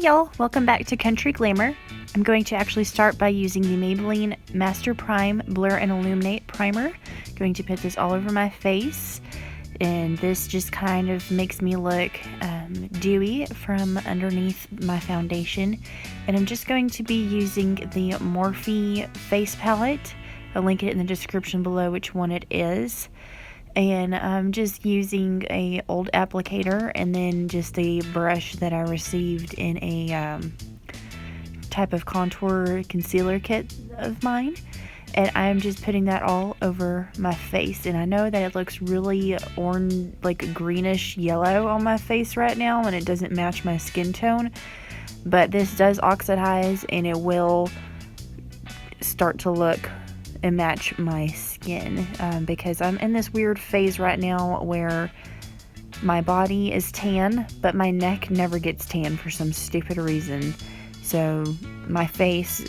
y'all, welcome back to Country Glamour. I'm going to actually start by using the Maybelline Master Prime Blur and Illuminate Primer. Going to put this all over my face, and this just kind of makes me look dewy from underneath my foundation. And I'm just going to be using the Morphe face palette. I'll link it in the description below which one it is. And I'm just using a old applicator and then just a brush that I received in a type of contour concealer kit of mine. And I'm just putting that all over my face. And I know that it looks really orange, like greenish yellow on my face right now, and it doesn't match my skin tone. But this does oxidize, and it will start to look and match my skin, because I'm in this weird phase right now where my body is tan, but my neck never gets tan for some stupid reason. So my face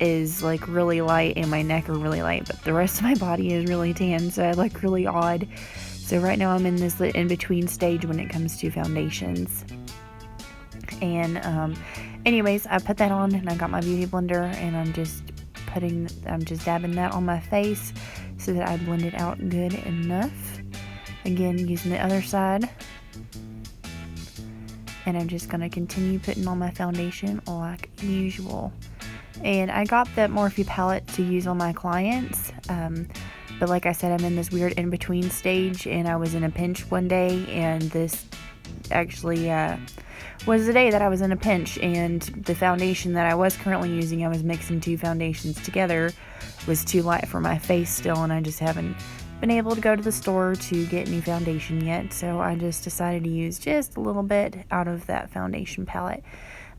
is like really light and my neck are really light, but the rest of my body is really tan, so I look really odd. So right now I'm in this in-between stage when it comes to foundations. And anyways, I put that on and I got my beauty blender, and I'm just dabbing that on my face so that I blend it out good enough. Again, using the other side. And I'm just going to continue putting on my foundation like usual. And I got that Morphe palette to use on my clients. But like I said, I'm in this weird in-between stage, and I was in a pinch one day, and this actually was the day that I was in a pinch, and the foundation that I was currently using, I was mixing two foundations together, was too light for my face still, and I just haven't been able to go to the store to get new foundation yet, so I just decided to use just a little bit out of that foundation palette.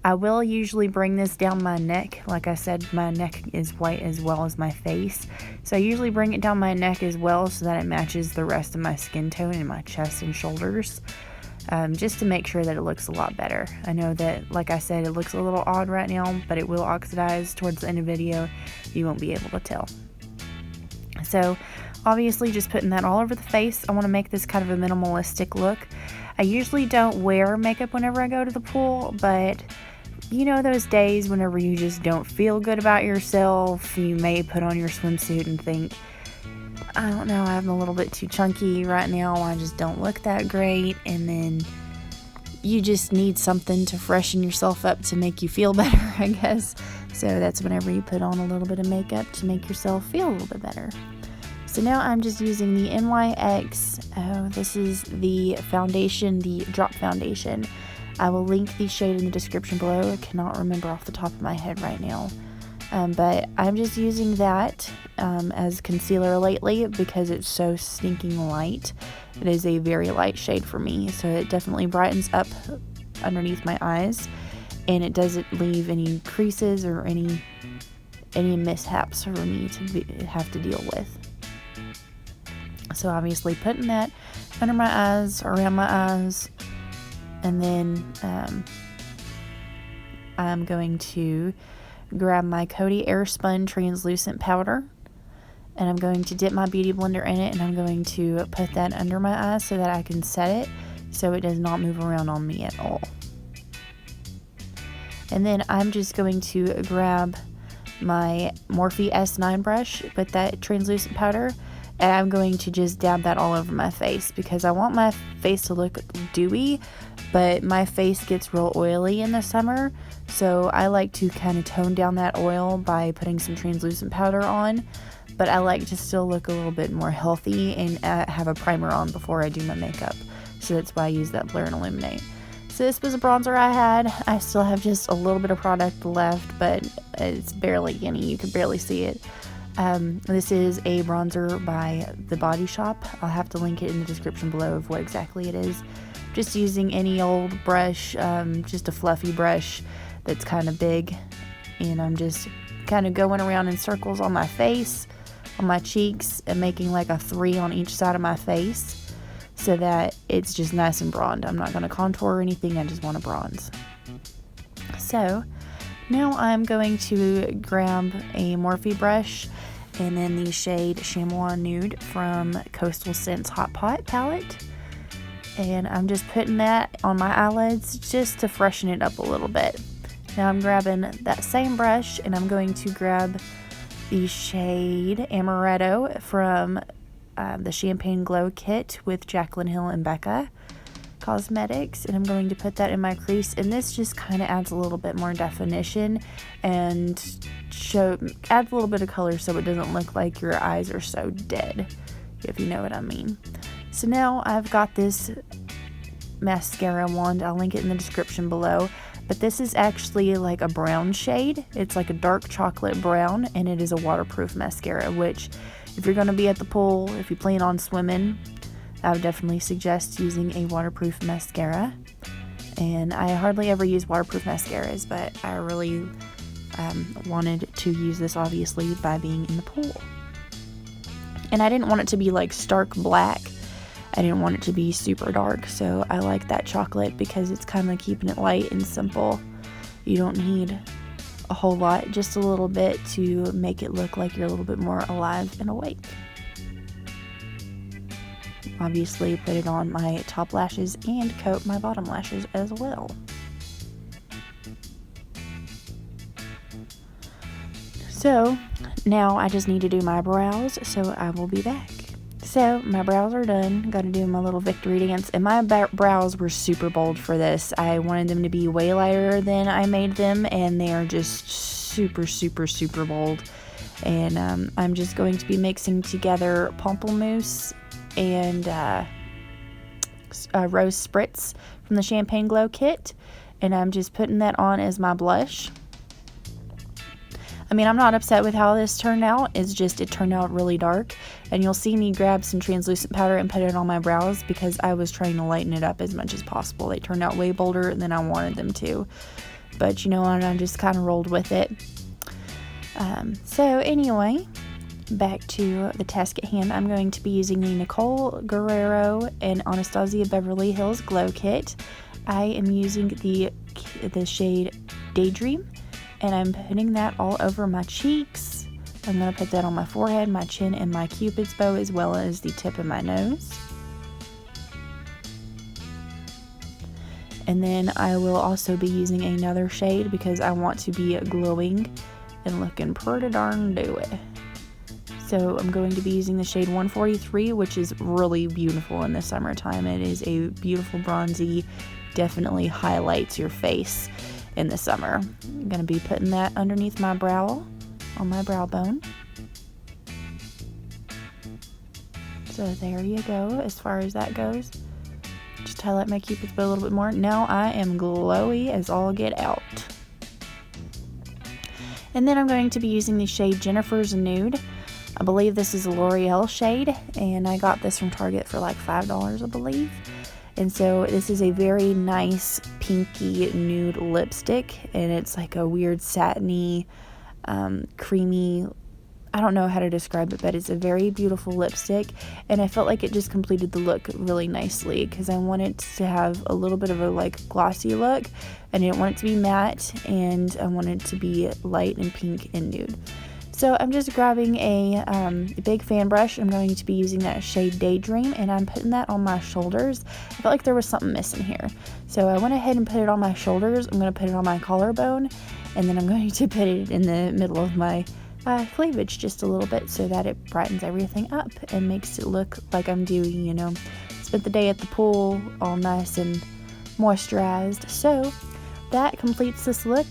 I will usually bring this down my neck. Like I said, my neck is white as well as my face, so I usually bring it down my neck as well so that it matches the rest of my skin tone in my chest and shoulders. Just to make sure that it looks a lot better. I know that, like I said, it looks a little odd right now, but it will oxidize towards the end of the video. You won't be able to tell. So, obviously, just putting that all over the face. I want to make this kind of a minimalistic look. I usually don't wear makeup whenever I go to the pool, but you know those days whenever you just don't feel good about yourself, you may put on your swimsuit and think, I don't know, I'm a little bit too chunky right now, I just don't look that great, and then you just need something to freshen yourself up to make you feel better, I guess. So that's whenever you put on a little bit of makeup to make yourself feel a little bit better. So now I'm just using the NYX, this is the foundation, the drop foundation. I will link the shade in the description below. I cannot remember off the top of my head right now. But I'm just using that as concealer lately because it's so stinking light. It is a very light shade for me, so it definitely brightens up underneath my eyes, and it doesn't leave any creases or any mishaps for me to have to deal with. So obviously putting that under my eyes, around my eyes, and then I'm going to grab my Coty Airspun translucent powder, and I'm going to dip my beauty blender in it, and I'm going to put that under my eyes so that I can set it so it does not move around on me at all. And then I'm just going to grab my Morphe S9 brush with that translucent powder, and I'm going to just dab that all over my face because I want my face to look dewy, but my face gets real oily in the summer, so I like to kind of tone down that oil by putting some translucent powder on, but I like to still look a little bit more healthy and have a primer on before I do my makeup, so that's why I use that Blur and Illuminate. So this was a bronzer I had. I still have just a little bit of product left, but it's barely any. You can barely see it. This is a bronzer by The Body Shop. I'll have to link it in the description below of what exactly it is. Just using any old brush, just a fluffy brush that's kind of big, and I'm just kind of going around in circles on my face, on my cheeks, and making like a 3 on each side of my face so that it's just nice and bronzed. I'm not going to contour or anything, I just want to bronze. So now I'm going to grab a Morphe brush and then the shade Chamois Nude from Coastal Scents Hot Pot palette. And I'm just putting that on my eyelids just to freshen it up a little bit. Now I'm grabbing that same brush and I'm going to grab the shade Amaretto from the Champagne Glow Kit with Jaclyn Hill and Becca Cosmetics, and I'm going to put that in my crease, and this just kind of adds a little bit more definition and adds a little bit of color so it doesn't look like your eyes are so dead, if you know what I mean. So now I've got this mascara wand. I'll link it in the description below, but this is actually like a brown shade. It's like a dark chocolate brown, and it is a waterproof mascara, which if you're going to be at the pool, if you plan on swimming, I would definitely suggest using a waterproof mascara. And I hardly ever use waterproof mascaras, but I really wanted to use this, obviously, by being in the pool. And I didn't want it to be like stark black. I didn't want it to be super dark, so I like that chocolate because it's kind of keeping it light and simple. You don't need a whole lot, just a little bit to make it look like you're a little bit more alive and awake. Obviously put it on my top lashes and coat my bottom lashes as well. So now I just need to do my brows, so I will be back. So my brows are done. Got to do my little victory dance, and my brows were super bold for this. I wanted them to be way lighter than I made them, and they are just super bold. And I'm just going to be mixing together Pampelmousse and Rose Spritz from the Champagne Glow Kit, and I'm just putting that on as my blush. I mean, I'm not upset with how this turned out. It's just it turned out really dark, and you'll see me grab some translucent powder and put it on my brows because I was trying to lighten it up as much as possible. They turned out way bolder than I wanted them to, but you know what, I just kind of rolled with it. So anyway, back to the task at hand. I'm going to be using the Nicole, Guerrerio, and Anastasia Beverly Hills Glow Kit. I am using the shade Daydream, and I'm putting that all over my cheeks. I'm going to put that on my forehead, my chin, and my cupid's bow, as well as the tip of my nose. And then I will also be using another shade because I want to be glowing and looking pretty darn dewy. So I'm going to be using the shade 143, which is really beautiful in the summertime. It is a beautiful bronzy, definitely highlights your face in the summer. I'm going to be putting that underneath my brow, on my brow bone. So there you go, as far as that goes. Just highlight my cupid's bow a little bit more. Now I am glowy as all get out. And then I'm going to be using the shade Jennifer's Nude. I believe this is a Loreal shade, and I got this from Target for like $5, I believe. And so this is a very nice pinky nude lipstick, and it's like a weird satiny, creamy, I don't know how to describe it, but it's a very beautiful lipstick, and I felt like it just completed the look really nicely because I wanted to have a little bit of a like glossy look. I didn't want it to be matte, and I wanted it to be light and pink and nude. So I'm just grabbing a big fan brush. I'm going to be using that shade Daydream, and I'm putting that on my shoulders. I felt like there was something missing here, so I went ahead and put it on my shoulders. I'm going to put it on my collarbone, and then I'm going to put it in the middle of my cleavage just a little bit so that it brightens everything up and makes it look like I'm doing, you know, spent the day at the pool all nice and moisturized. So that completes this look.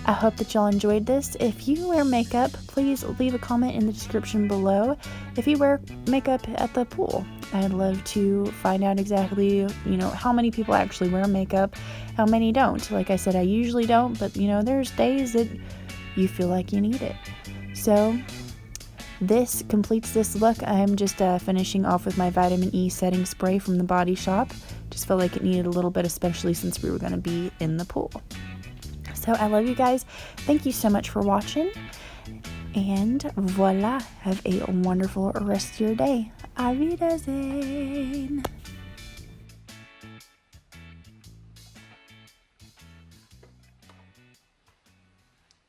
I hope that y'all enjoyed this. If you wear makeup, please leave a comment in the description below if you wear makeup at the pool. I'd love to find out exactly, you know, how many people actually wear makeup, how many don't. Like I said, I usually don't, but you know, there's days that you feel like you need it. So this completes this look. I'm just finishing off with my vitamin E setting spray from the Body Shop. Just felt like it needed a little bit, especially since we were going to be in the pool. So I love you guys. Thank you so much for watching. And voila, have a wonderful rest of your day. Auf Wiedersehen.